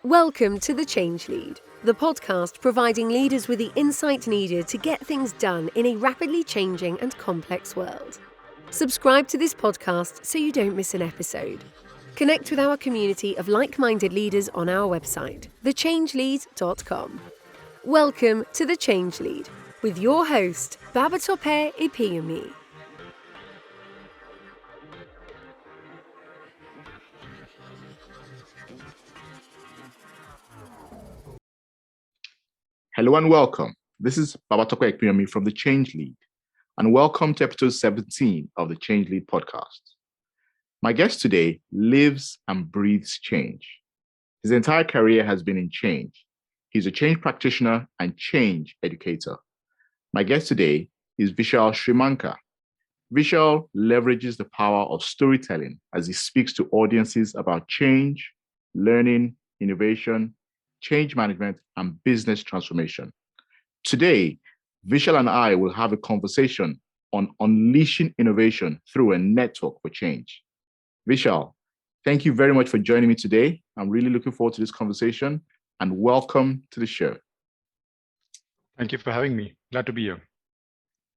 Welcome to The Change Lead, the podcast providing leaders with the insight needed to get things done in a rapidly changing and complex world. Subscribe to this podcast so you don't miss an episode. Connect with our community of like-minded leaders on our website, thechangelead.com. Welcome to The Change Lead with your host, Babatope Ipinyomi. Hello and welcome. This is Babatope Ipinyomi from The Change Lead, and welcome to episode 17 of the Change Lead podcast. My guest today lives and breathes change. His entire career has been in change. He's a change practitioner and change educator. My guest today is Vishal Shrimankar. Vishal leverages the power of storytelling as he speaks to audiences about change, learning, innovation, change management, and business transformation. Today, Vishal and I will have a conversation on unleashing innovation through a network for change. Vishal, thank you very much for joining me today. I'm really looking forward to this conversation, and welcome to the show. Thank you for having me. Glad to be here.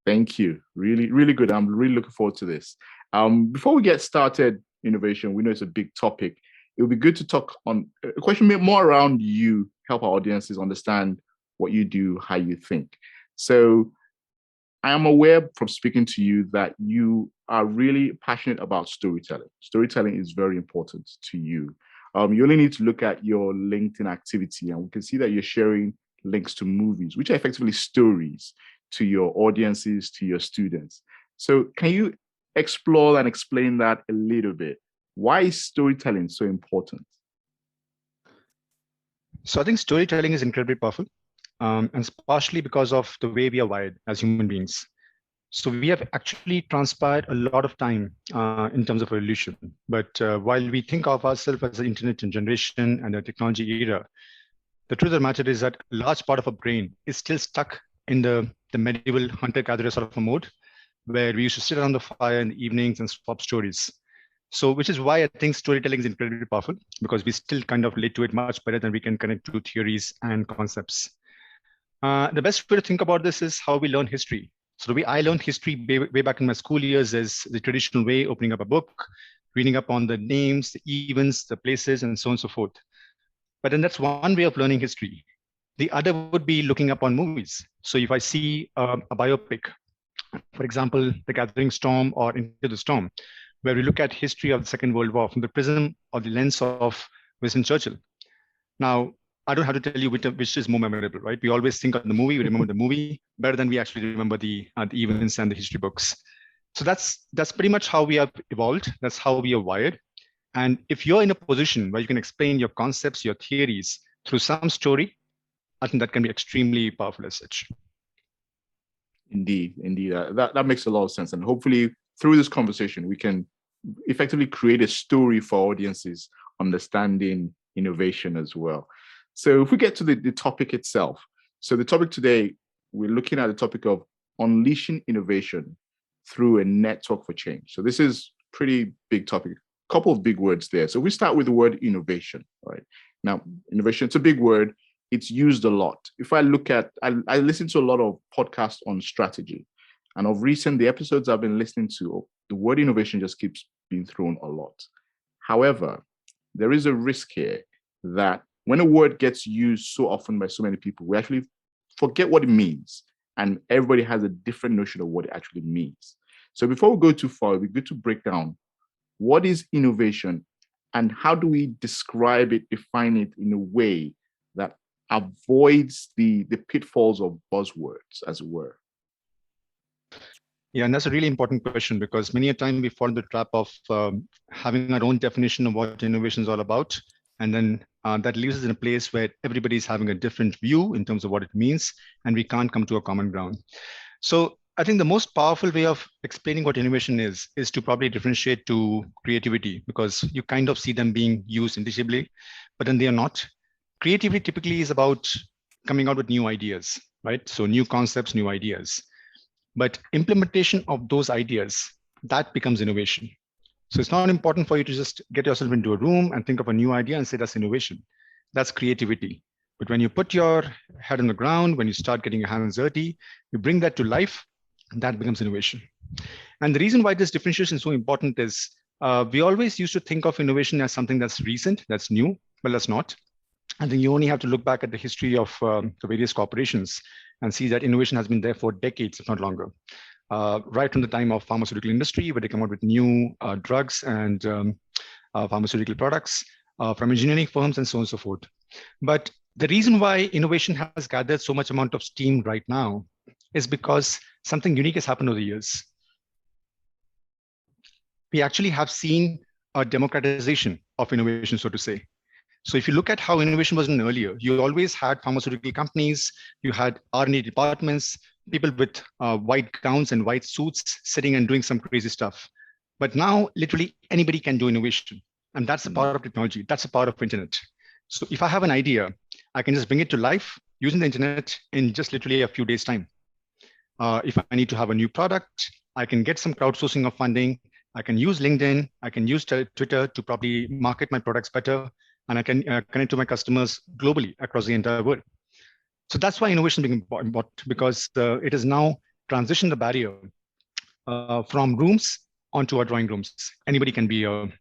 Thank you. Really, really good. I'm really looking forward to this. Before we get started, innovation, we know it's a big topic. It would be good to talk on a question more around you, help our audiences understand what you do, how you think. So I am aware from speaking to you that you are really passionate about storytelling. Storytelling is very important to you. You only need to look at your LinkedIn activity and we can see that you're sharing links to movies, which are effectively stories to your audiences, to your students. So can you explore and explain that a little bit? Why is storytelling so important? So I think storytelling is incredibly powerful, and it's partially because of the way we are wired as human beings. So we have actually transpired a lot of time in terms of evolution. But while we think of ourselves as an internet generation and a technology era, the truth of the matter is that a large part of our brain is still stuck in the medieval hunter-gatherer sort of a mode, where we used to sit around the fire in the evenings and swap stories. So, which is why I think storytelling is incredibly powerful, because we still kind of relate to it much better than we can connect to theories and concepts. The best way to think about this is how we learn history. So the way I learned history way back in my school years is the traditional way, opening up a book, reading up on the names, the events, the places, and so on and so forth. But then that's one way of learning history. The other would be looking up on movies. So if I see a biopic, for example, The Gathering Storm or Into the Storm, where we look at history of the Second World War from the prism or the lens of Winston Churchill. Now, I don't have to tell you which is more memorable, right? We always think of the movie, we remember the movie better than we actually remember the events and the history books. So that's pretty much how we have evolved. That's how we are wired. And if you're in a position where you can explain your concepts, your theories through some story, I think that can be extremely powerful as such. Indeed. That makes a lot of sense. And hopefully through this conversation, we can effectively create a story for audiences understanding innovation as well. So if we get to the topic itself, so the topic today, we're looking at the topic of unleashing innovation through a network for change. So this is pretty big topic, a couple of big words there. So we start with the word innovation, right? Now, innovation, it's a big word. It's used a lot. If I look at, I listen to a lot of podcasts on strategy. And of recent, the episodes I've been listening to, the word innovation just keeps being thrown a lot. However, there is a risk here that when a word gets used so often by so many people, we actually forget what it means. And everybody has a different notion of what it actually means. So before we go too far, it'd be good to break down what is innovation and how do we describe it, define it in a way that avoids the pitfalls of buzzwords, as it were. Yeah, and that's a really important question because many a time we fall into the trap of having our own definition of what innovation is all about. And then that leaves us in a place where everybody's having a different view in terms of what it means, and we can't come to a common ground. So I think the most powerful way of explaining what innovation is to probably differentiate to creativity, because you kind of see them being used interchangeably, but then they are not. Creativity typically is about coming out with new ideas, right? So new concepts, new ideas. But implementation of those ideas, that becomes innovation. So it's not important for you to just get yourself into a room and think of a new idea and say that's innovation. that's creativity. But when you put your head on the ground, when you start getting your hands dirty, you bring that to life, and that becomes innovation. And the reason why this differentiation is so important is we always used to think of innovation as something that's recent, that's new. Well, that's not. I think you only have to look back at the history of the various corporations and see that innovation has been there for decades, if not longer. Right from the time of pharmaceutical industry, where they come out with new drugs and pharmaceutical products, from engineering firms and so on and so forth. But the reason why innovation has gathered so much amount of steam right now is because something unique has happened over the years. We actually have seen a democratization of innovation, so to say. So if you look at how innovation was done earlier, you always had pharmaceutical companies, you had R&D departments, people with white gowns and white suits sitting and doing some crazy stuff. But now literally anybody can do innovation. And that's the power of technology. That's the power of internet. So if I have an idea, I can just bring it to life using the internet in just literally a few days' time. If I need to have a new product, I can get some crowdsourcing of funding. I can use LinkedIn. I can use Twitter to probably market my products better. And I can connect to my customers globally across the entire world. So that's why innovation is important, because it has now transitioned the barrier from rooms onto our drawing rooms. Anybody can be an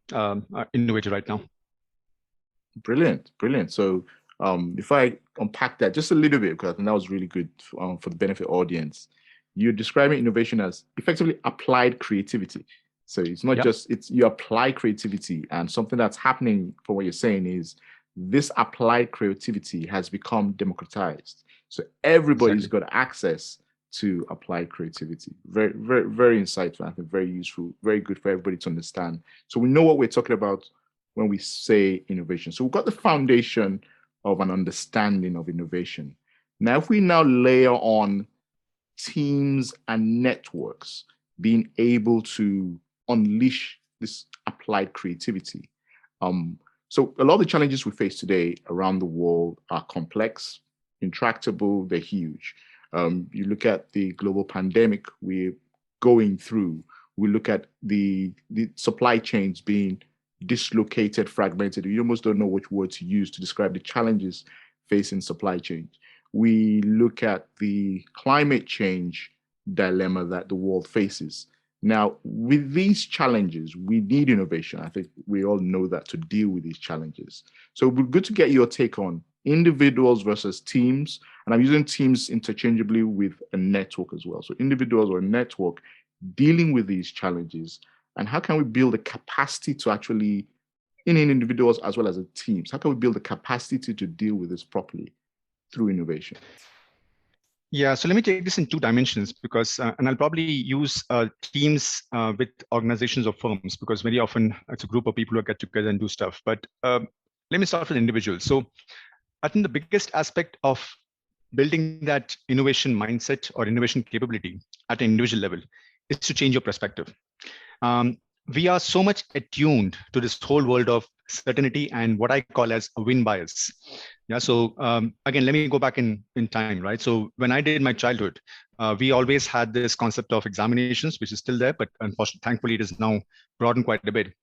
innovator right now. Brilliant, brilliant. So if I unpack that just a little bit, because I think that was really good for the benefit audience, you're describing innovation as effectively applied creativity. So it's not just, you apply creativity, and something that's happening from what you're saying is this applied creativity has become democratized. So everybody's got access to applied creativity. Very, very, very insightful. I think very useful, very good for everybody to understand. So we know what we're talking about when we say innovation. So we've got the foundation of an understanding of innovation. Now, if we now layer on teams and networks being able to unleash this applied creativity. So a lot of the challenges we face today around the world are complex, intractable, they're huge. You look at the global pandemic we're going through, we look at the supply chains being dislocated, fragmented. You almost don't know which word to use to describe the challenges facing supply chains. We look at the climate change dilemma that the world faces. Now, with these challenges, we need innovation. I think we all know that, to deal with these challenges. So it would be good to get your take on individuals versus teams. And I'm using teams interchangeably with a network as well. So individuals or a network dealing with these challenges, and how can we build a capacity to actually, in individuals as well as in teams, how can we build the capacity to deal with this properly through innovation? Yeah, so let me take this in two dimensions, because, and I'll probably use teams with organizations or firms, because very often it's a group of people who get together and do stuff. But let me start with individuals. So I think the biggest aspect of building that innovation mindset or innovation capability at an individual level is to change your perspective. We are so much attuned to this whole world of certainty and what I call as a win bias. Yeah. So again, let me go back in time, right? So when I did my childhood, we always had this concept of examinations, which is still there, but unfortunately, thankfully, it is now broadened quite a bit.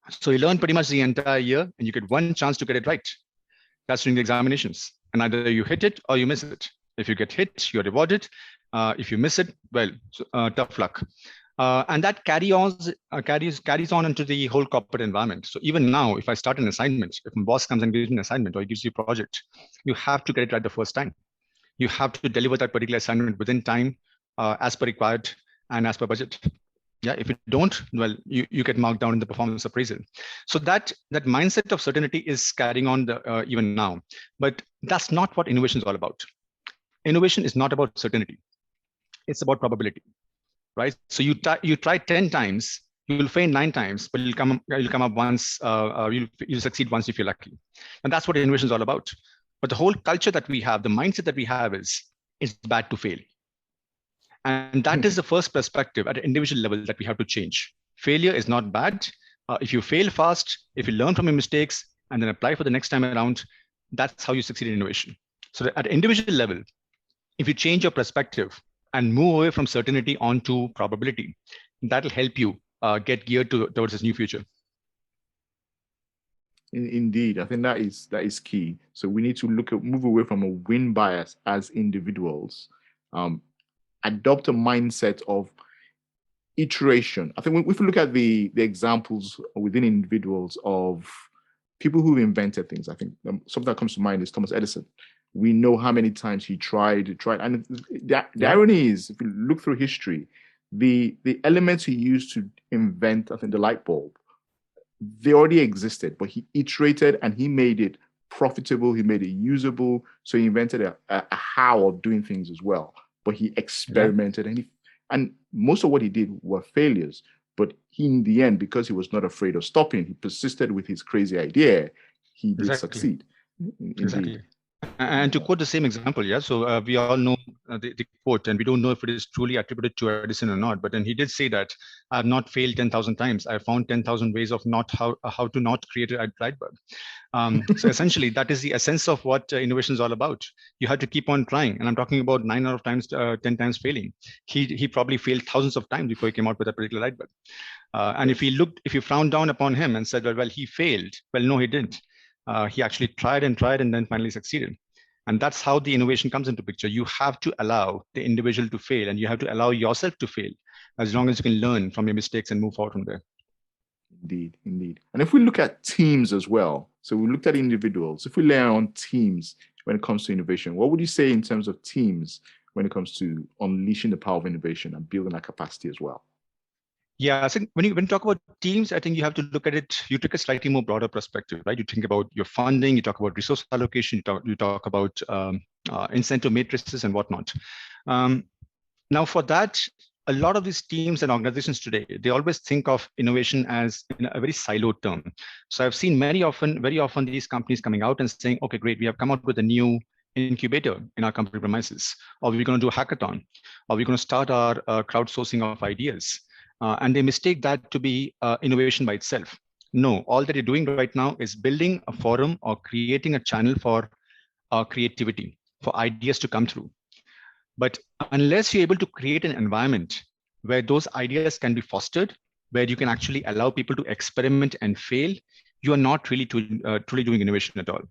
So you learn pretty much the entire year, and you get one chance to get it right. That's during the examinations, and either you hit it or you miss it. If you get hit, you're rewarded. If you miss it, well, tough luck. And that carries on into the whole corporate environment. So even now, if I start an assignment, if my boss comes and gives me an assignment or he gives you a project, you have to get it right the first time. You have to deliver that particular assignment within time, as per required and as per budget. Yeah, if you don't, well, you get marked down in the performance appraisal. So that mindset of certainty is carrying on even now. But that's not what innovation is all about. Innovation is not about certainty. It's about probability. Right? So you try 10 times, you will fail 9 times, but you'll come up once, you'll succeed once if you're lucky. And that's what innovation is all about. But the whole culture that we have, the mindset that we have is it's bad to fail. And that is the first perspective at an individual level that we have to change. Failure is not bad. If you fail fast, if you learn from your mistakes and then apply for the next time around, that's how you succeed in innovation. So at an individual level, if you change your perspective and move away from certainty onto probability, that'll help you get geared towards this new future. Indeed, I think that is key. So we need to move away from a win bias as individuals, adopt a mindset of iteration. I think if we look at the examples within individuals of people who invented things, I think something that comes to mind is Thomas Edison. We know how many times he tried, and the irony is, if you look through history, the elements he used to invent, I think, the light bulb, they already existed, but he iterated and he made it profitable, he made it usable. So he invented a how of doing things as well. But he experimented, and most of what he did were failures. But he, in the end, because he was not afraid of stopping, he persisted with his crazy idea. He did succeed. Indeed. Exactly. And to quote the same example, so we all know the quote, and we don't know if it is truly attributed to Edison or not, but then he did say that I have not failed 10,000 times. I found 10,000 ways of how to not create a light bulb. So essentially, that is the essence of what innovation is all about. You have to keep on trying. And I'm talking about 9 out of times, 10 times failing. He probably failed thousands of times before he came out with a particular light bulb. And if you frowned down upon him and said, well, he failed. Well, no, he didn't. He actually tried and then finally succeeded. And that's how the innovation comes into picture. You have to allow the individual to fail, and you have to allow yourself to fail, as long as you can learn from your mistakes and move forward from there. Indeed. And if we look at teams as well, so we looked at individuals, if we layer on teams when it comes to innovation, what would you say in terms of teams when it comes to unleashing the power of innovation and building that capacity as well? Yeah, I think when you talk about teams, I think you have to look at it, you take a slightly more broader perspective, right? You think about your funding, you talk about resource allocation, you talk about incentive matrices and whatnot. Now for that, a lot of these teams and organizations today, they always think of innovation as in a very siloed term. So I've seen very often these companies coming out and saying, okay, great, we have come out with a new incubator in our company premises, or we're going to do a hackathon, or we're going to start our crowdsourcing of ideas. And they mistake that to be innovation by itself. No, all that you're doing right now is building a forum or creating a channel for creativity, for ideas to come through. But unless you're able to create an environment where those ideas can be fostered, where you can actually allow people to experiment and fail, you are not really truly doing innovation at all.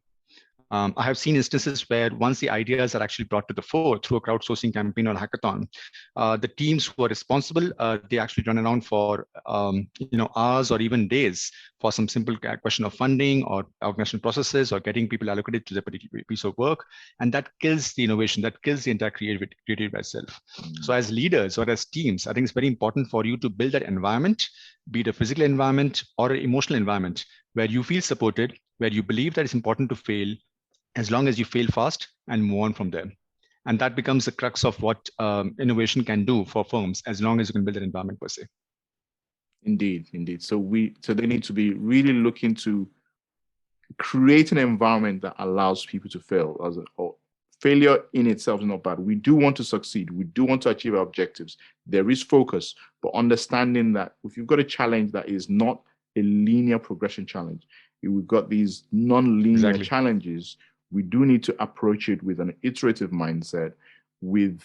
I have seen instances where once the ideas are actually brought to the fore through a crowdsourcing campaign or hackathon, the teams who are responsible, they actually run around for hours or even days for some simple question of funding or organizational processes or getting people allocated to the particular piece of work. And that kills the innovation, that kills the entire creativity by itself. So as leaders or as teams, I think it's very important for you to build that environment, be it a physical environment or an emotional environment, where you feel supported, where you believe that it's important to fail, as long as you fail fast and move on from there. And that becomes the crux of what innovation can do for firms, as long as you can build an environment per se. Indeed. So they need to be really looking to create an environment that allows people to fail. Failure in itself is not bad. We do want to succeed. We do want to achieve our objectives. There is focus, but understanding that if you've got a challenge that is not a linear progression challenge, we've got these non-linear challenges, we do need to approach it with an iterative mindset, with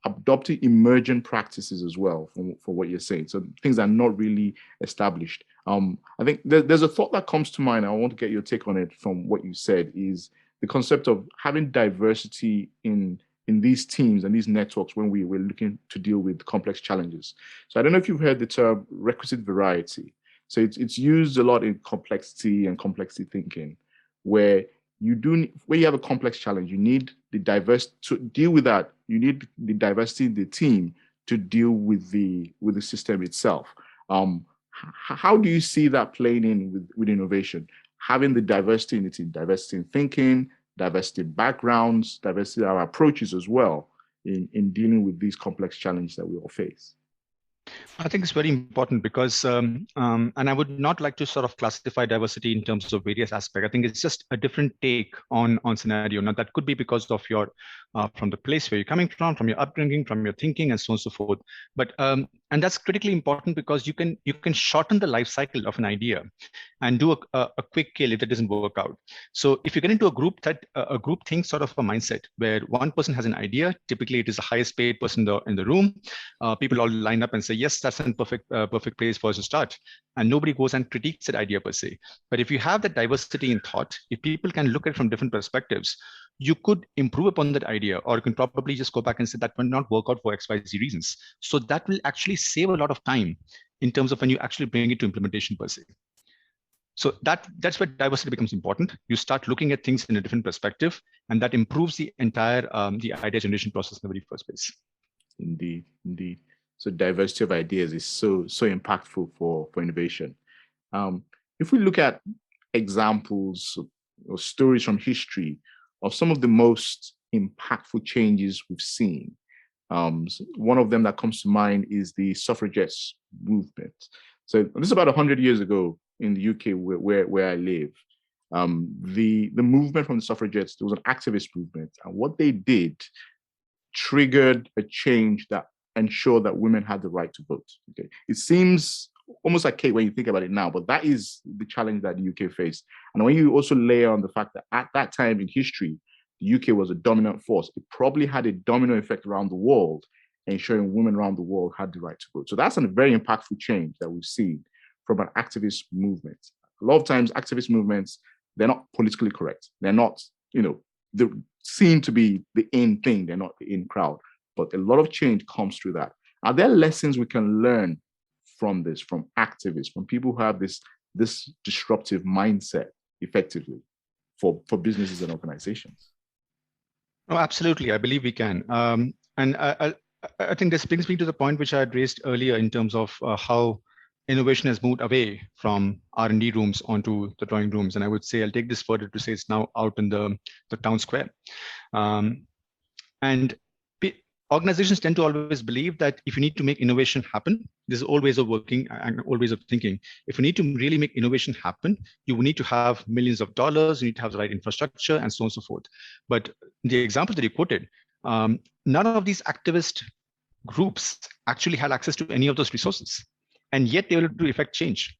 adopting emergent practices as well for what you're saying. So things that are not really established. I think there's a thought that comes to mind. I want to get your take on it from what you said, is the concept of having diversity in these teams and these networks when we're looking to deal with complex challenges. So I don't know if you've heard the term requisite variety. So it's used a lot in complexity and complexity thinking, where you have a complex challenge, you need the diverse to deal with that. You need the diversity in the team to deal with the system itself. How do you see that playing in with innovation? Having the diversity in the team, diversity in thinking, diversity in backgrounds, diversity in our approaches as well in dealing with these complex challenges that we all face. I think it's very important because, and I would not like to sort of classify diversity in terms of various aspects. I think it's just a different take on scenario. Now that could be because of your, from the place where you're coming from your upbringing, from your thinking, and so on and so forth. But and that's critically important because you can shorten the life cycle of an idea. and do a quick kill if that doesn't work out. So if you get into a group think sort of a mindset where one person has an idea, typically it is the highest paid person in the room. People all line up and say, yes, that's a perfect place for us to start. And nobody goes and critiques that idea per se. But if you have that diversity in thought, if people can look at it from different perspectives, you could improve upon that idea, or you can probably just go back and say that will not work out for XYZ reasons. So that will actually save a lot of time in terms of when you actually bring it to implementation per se. So that's where diversity becomes important. You start looking at things in a different perspective, and that improves the entire the idea generation process in the very first place. Indeed, indeed. So diversity of ideas is so impactful for innovation. If we look at examples or stories from history of some of the most impactful changes we've seen, one of them that comes to mind is the Suffragettes movement. So this is about 100 years ago in the UK where I live. The movement from the Suffragettes, there was an activist movement, and what they did triggered a change that ensured that women had the right to vote. Okay, it seems almost like cake when you think about it now, but that is the challenge that the UK faced. And when you also layer on the fact that at that time in history, the UK was a dominant force, it probably had a domino effect around the world, ensuring women around the world had the right to vote. So that's a very impactful change that we've seen from an activist movement. A lot of times, activist movements, they're not politically correct. They're not, they seem to be the in thing. They're not the in crowd. But a lot of change comes through that. Are there lessons we can learn from this, from activists, from people who have this disruptive mindset effectively for businesses and organizations? Oh, absolutely. I believe we can. And I think this brings me to the point which I had raised earlier in terms of how innovation has moved away from R&D rooms onto the drawing rooms. And I would say, I'll take this further to say it's now out in the town square. And organizations tend to always believe that if you need to make innovation happen, there's all ways of working and all ways of thinking. If you need to really make innovation happen, you will need to have millions of dollars, you need to have the right infrastructure, and so on and so forth. But the example that you quoted, none of these activist groups actually had access to any of those resources, and yet they were able to effect change.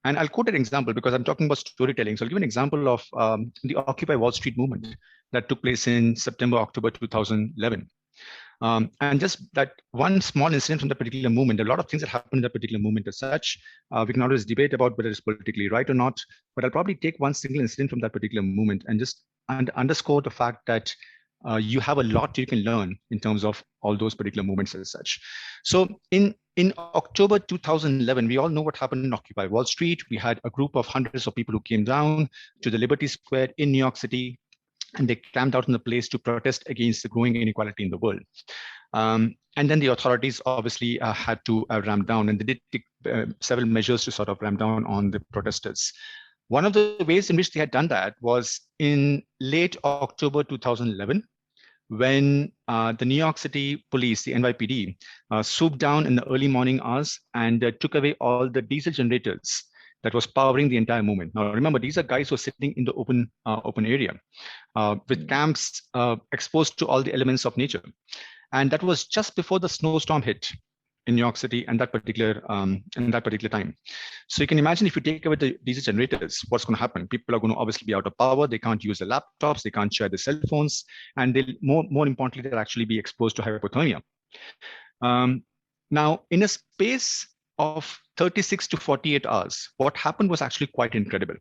And I'll quote an example because I'm talking about storytelling. So I'll give an example of the Occupy Wall Street movement that took place in September, October 2011. And just that one small incident from that particular movement, a lot of things that happened in that particular movement as such, we can always debate about whether it's politically right or not, but I'll probably take one single incident from that particular movement and just underscore the fact that you have a lot you can learn in terms of all those particular movements as such. So in October 2011, we all know what happened in Occupy Wall Street. We had a group of hundreds of people who came down to the Liberty Square in New York City, and they camped out in the place to protest against the growing inequality in the world. And then the authorities obviously had to ramp down, and they did take several measures to sort of ramp down on the protesters. One of the ways in which they had done that was in late October 2011, when the New York City police, the NYPD, swooped down in the early morning hours and took away all the diesel generators that was powering the entire movement. Now, remember, these are guys who are sitting in the open area with camps exposed to all the elements of nature. And that was just before the snowstorm hit in New York City and that particular time. So you can imagine if you take away the diesel generators, what's going to happen? People are going to obviously be out of power. They can't use their laptops. They can't share their cell phones. And they'll, more importantly, they'll actually be exposed to hypothermia. Now, in a space of 36 to 48 hours, what happened was actually quite incredible.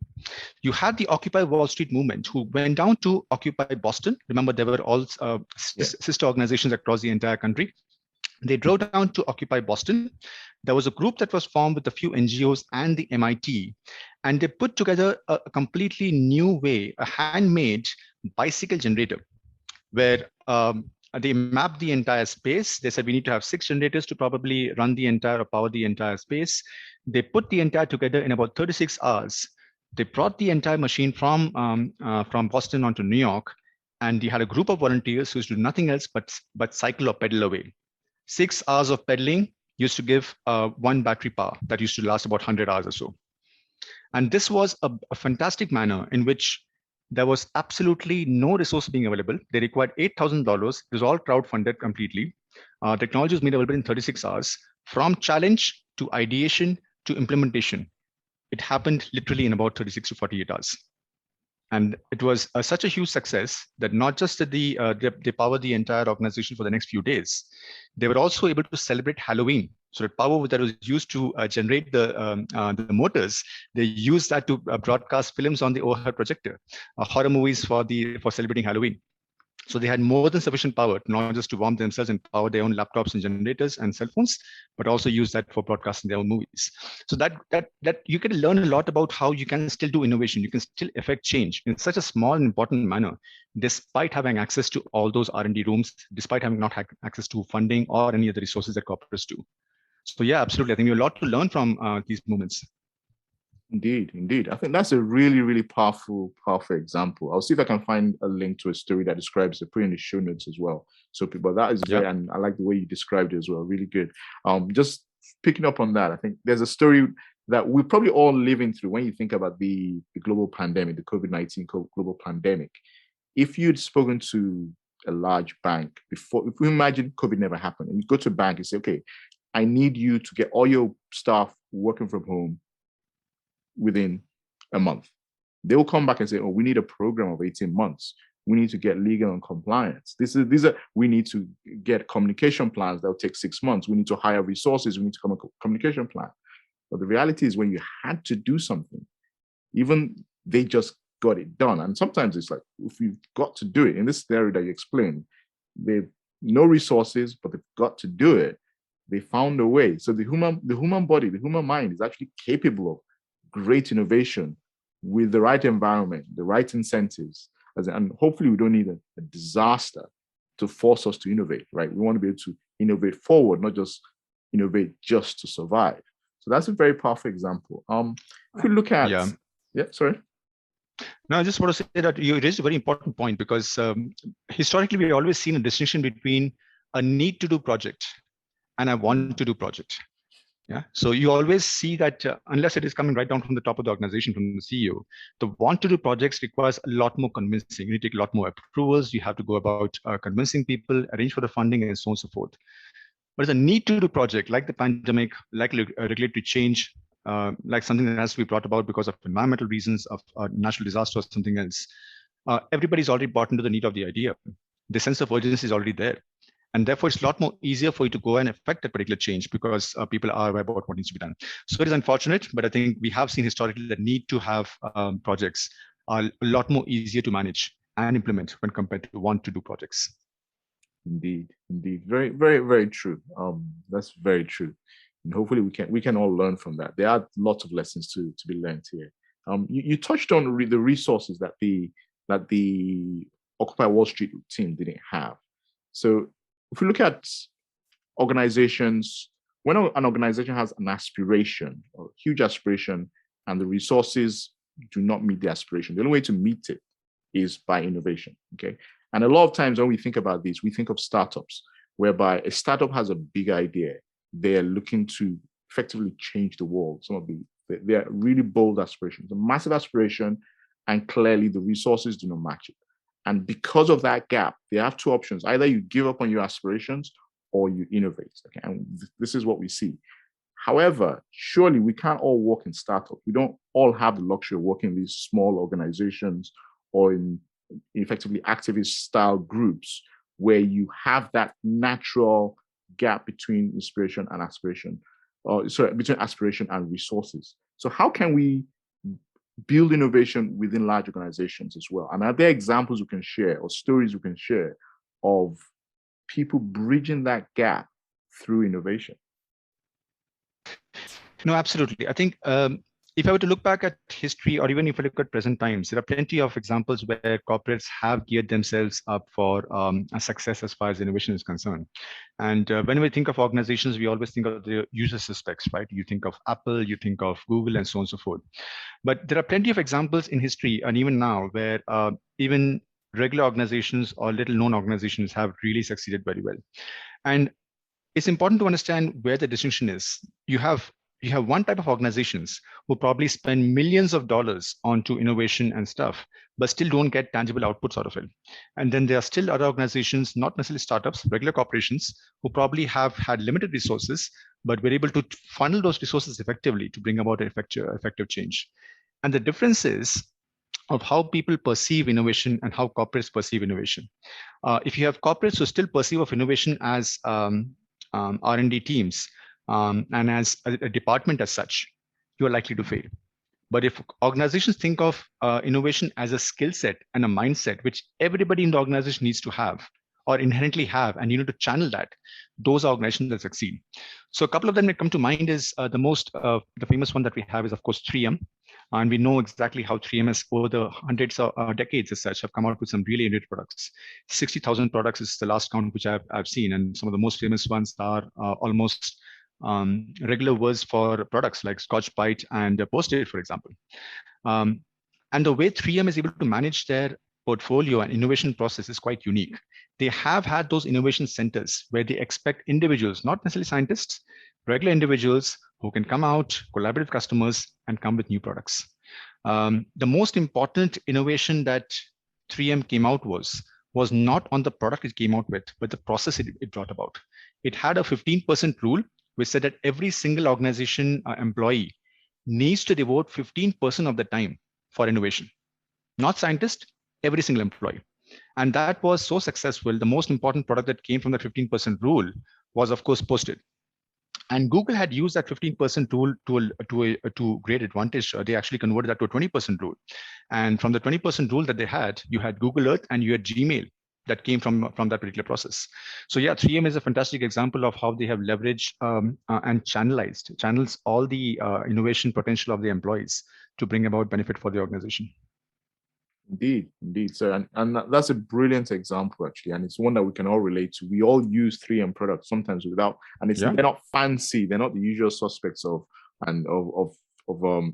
You had the Occupy Wall Street movement who went down to Occupy Boston. Remember, there were all sister organizations across the entire country. They drove down to Occupy Boston. There was a group that was formed with a few NGOs and the MIT, and they put together a completely new way, a handmade bicycle generator, where they mapped the entire space. They said we need to have 6 generators to probably run the entire or power the entire space. They put the entire together in about 36 hours. They brought the entire machine from Boston onto New York, and they had a group of volunteers who used to do nothing else but cycle or pedal away. 6 hours of pedaling used to give 1 battery power that used to last about 100 hours or so. And this was a fantastic manner in which there was absolutely no resource being available. They required $8,000. It was all crowdfunded completely. Technology was made available in 36 hours, from challenge to ideation to implementation it happened literally in about 36 to 48 hours. And it was such a huge success that not just did they powered the entire organization for the next few days, they were also able to celebrate Halloween. So the power that was used to generate the motors, they used that to broadcast films on the overhead projector, horror movies for celebrating Halloween. So they had more than sufficient power, not just to warm themselves and power their own laptops and generators and cell phones, but also use that for broadcasting their own movies. So that you can learn a lot about how you can still do innovation. You can still affect change in such a small and important manner, despite having access to all those R&D rooms, despite having not had access to funding or any of the resources that corporates do. So yeah, absolutely. I think you have a lot to learn from these movements. Indeed. I think that's a really, really powerful example. I'll see if I can find a link to a story that describes it, put in the show notes as well. So people, that is very, and I like the way you described it as well. Really good. Just picking up on that, I think there's a story that we're probably all living through when you think about the global pandemic, the COVID-19 global pandemic. If you'd spoken to a large bank before, if we imagine COVID never happened, and you go to a bank and say, okay, I need you to get all your staff working from home within a month. They will come back and say, oh, we need a program of 18 months. We need to get legal and compliance. We need to get communication plans that will take 6 months. We need to hire resources. We need to come up with a communication plan. But the reality is when you had to do something, even they just got it done. And sometimes it's like, if you've got to do it, in this scenario that you explained, they've no resources, but they've got to do it. They found a way. So the human body, the human mind is actually capable of great innovation with the right environment, the right incentives, and hopefully we don't need a disaster to force us to innovate, right? We want to be able to innovate forward, not just innovate just to survive. So that's a very powerful example. If we look at, sorry. No, I just want to say that you raised a very important point because historically we've always seen a distinction between a need to do project and I want to do project. Yeah. So you always see that unless it is coming right down from the top of the organization, from the CEO, the want to do projects requires a lot more convincing. You take a lot more approvals. You have to go about convincing people, arrange for the funding, and so on and so forth. But the need to do project like the pandemic, like regulatory change, like something that has to be brought about because of environmental reasons, of natural disaster or something else, everybody's already bought into the need of the idea. The sense of urgency is already there. And therefore, it's a lot more easier for you to go and affect that particular change because people are aware about what needs to be done. So it is unfortunate, but I think we have seen historically that need to have projects are a lot more easier to manage and implement when compared to want to do projects. Indeed. Very, very, very true. That's very true. And hopefully we can all learn from that. There are lots of lessons to be learned here. You touched on the resources that the Occupy Wall Street team didn't have. So if we look at organizations, when an organization has an aspiration, a huge aspiration, and the resources do not meet the aspiration, the only way to meet it is by innovation, okay? And a lot of times when we think about this, we think of startups, whereby a startup has a big idea. They're looking to effectively change the world. They're really bold aspirations, a massive aspiration, and clearly the resources do not match it. And because of that gap, they have two options. Either you give up on your aspirations or you innovate. Okay? And this is what we see. However, surely we can't all work in startups. We don't all have the luxury of working in these small organizations or in effectively activist style groups where you have that natural gap between inspiration and aspiration, between aspiration and resources. So how can we build innovation within large organizations as well? And are there examples we can share or stories we can share of people bridging that gap through innovation? No, absolutely. I think if I were to look back at history, or even if I look at present times, there are plenty of examples where corporates have geared themselves up for a success as far as innovation is concerned. And when we think of organizations, we always think of the usual suspects, right? You think of Apple, you think of Google, and so on and so forth. But there are plenty of examples in history, and even now, where even regular organizations or little-known organizations have really succeeded very well. And it's important to understand where the distinction is. You have you have one type of organizations who probably spend millions of dollars onto innovation and stuff, but still don't get tangible outputs out of it. And then there are still other organizations, not necessarily startups, regular corporations, who probably have had limited resources, but were able to funnel those resources effectively to bring about effective change. And the difference is of how people perceive innovation and how corporates perceive innovation. If you have corporates who still perceive of innovation as R&D teams and as a department as such, you are likely to fail. But if organizations think of innovation as a skill set and a mindset, which everybody in the organization needs to have or inherently have, and you need to channel that, those are organizations that succeed. So a couple of them that come to mind is the famous one that we have is, of course, 3M. And we know exactly how 3M has, over the hundreds of decades as such, have come out with some really innovative products. 60,000 products is the last count which I've seen. And some of the most famous ones are almost regular words for products like Scotch Brite and Post-it, for example. And the way 3M is able to manage their portfolio and innovation process is quite unique. They have had those innovation centers where they expect individuals, not necessarily scientists, regular individuals who can come out, collaborate with customers, and come with new products. The most important innovation that 3M came out was not on the product it came out with, but the process it brought about. It had a 15% rule, which said that every single organization employee needs to devote 15% of the time for innovation. Not scientist, every single employee. And that was so successful. The most important product that came from that 15% rule was, of course, Post-it. And Google had used that 15% rule to great advantage. They actually converted that to a 20% rule. And from the 20% rule that they had, you had Google Earth and you had Gmail that came from that particular process. So yeah, 3M is a fantastic example of how they have leveraged and channels all the innovation potential of the employees to bring about benefit for the organization. Indeed. So, and that's a brilliant example, actually. And it's one that we can all relate to. We all use 3M products sometimes without, and they're not fancy. They're not the usual suspects of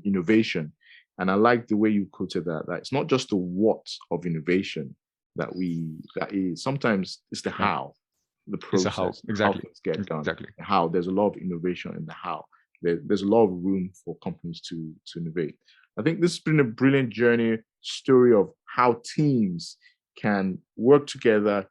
innovation. And I like the way you quoted that it's not just the what of innovation that is. Sometimes it's the how, the process, it's the how. Exactly. How things get done. Exactly. How there's a lot of innovation in the how. There's a lot of room for companies to innovate. I think this has been a brilliant story of how teams can work together,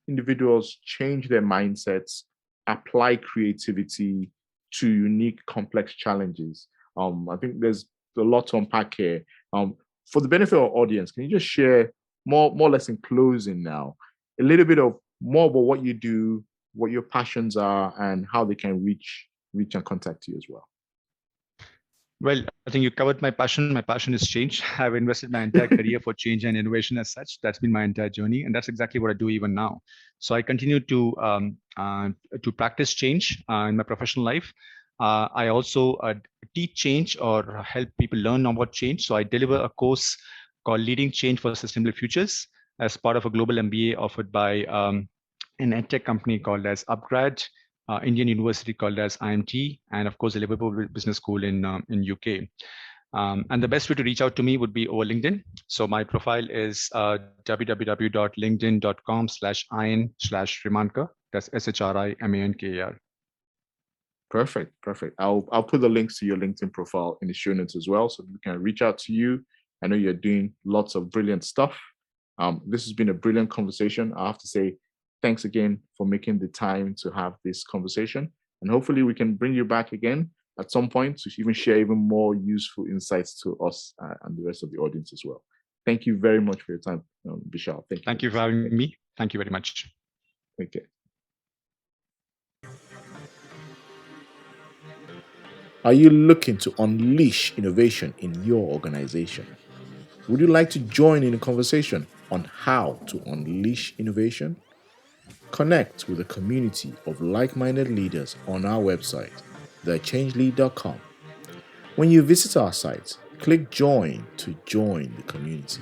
individuals change their mindsets, apply creativity to unique, complex challenges. I think there's a lot to unpack here. For the benefit of our audience, can you just share more or less in closing now, a little bit of more about what you do, what your passions are, and how they can reach and contact you as well? Well, I think you covered my passion. My passion is change. I've invested my entire career for change and innovation as such. That's been my entire journey, and that's exactly what I do even now. So I continue to practice change in my professional life. I also teach change or help people learn about change. So I deliver a course called Leading Change for Sustainable Futures as part of a global MBA offered by an edtech company called as Upgrad, Indian university called as IMT, and of course, the Liverpool Business School in UK. And the best way to reach out to me would be over LinkedIn. So my profile is www.linkedin.com/in/Shrimankar. That's SHRIMANKAR. Perfect. I'll put the links to your LinkedIn profile in the show notes as well, so we can reach out to you. I know you're doing lots of brilliant stuff. This has been a brilliant conversation. I have to say, thanks again for making the time to have this conversation. And hopefully we can bring you back again at some point to even share even more useful insights to us and the rest of the audience as well. Thank you very much for your time, Vishal. Thank you for having me. Thank you very much. Okay. Are you looking to unleash innovation in your organization? Would you like to join in the conversation on how to unleash innovation? Connect with a community of like-minded leaders on our website, thechangelead.com. When you visit our site, click Join to join the community.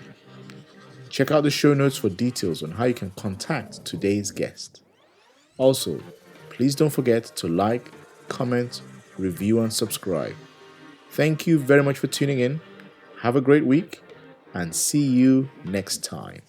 Check out the show notes for details on how you can contact today's guest. Also, please don't forget to like, comment, review, and subscribe. Thank you very much for tuning in. Have a great week and see you next time.